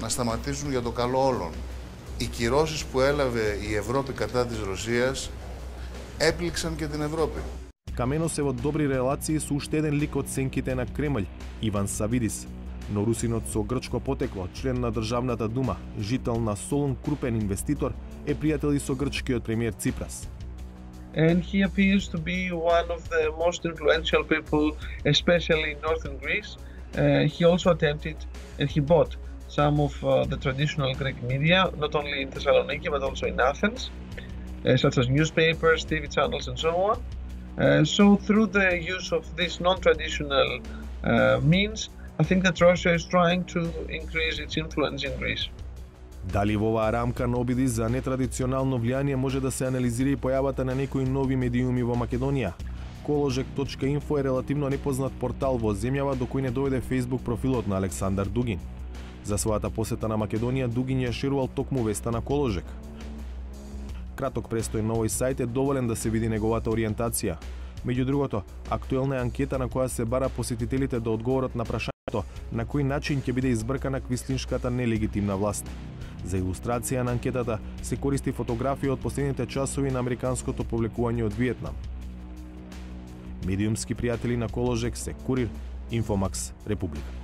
να σταματήσουν για το καλό όλων. Οι κυρώσεις που έλαβε η Ευρώπη κατά της Ρωσίας έπληξαν και την Ευρώπη. Каменос е во добри релации со уште еден лик од сенките на Кремљ, Иван Савидис, но русинот со грчко потекло, член на Државната дума, жител на Солун, крупен инвеститор, е пријател и со грчкиот премиер Ципрас. And he appears to be one of the most influential people, especially in northern Greece. He also attempted and he bought some of the traditional Greek media, not only in Thessaloniki but also in Athens, such as newspapers, TV channels and so on. So through the use of these non-traditional means, I think that Russia is trying to increase its influence in Greece. Дали во оваа рамка на обиди за нетрадиционално влијание може да се анализира и појавата на некои нови медиуми во Македонија? Koložek.info е релативно непознат портал во земјава до кој не дојде Facebook профилот на Александар Дугин. За својата посета на Македонија Дугин ја ширувал токму веста на Koložek. Краток престој на овој сајт е доволен да се види неговата ориентација. Меѓу другото, актуелна е анкета на која се бара посетителите да одговорат на прашањето на кој начин ќе биде избркана квислиншката нелегитимна власт. За илустрација на анкетата се користи фотографија од последните часови на американското повлекување од Виетнам. Медиумски пријатели на Koložek се Курир, Инфомакс, Република.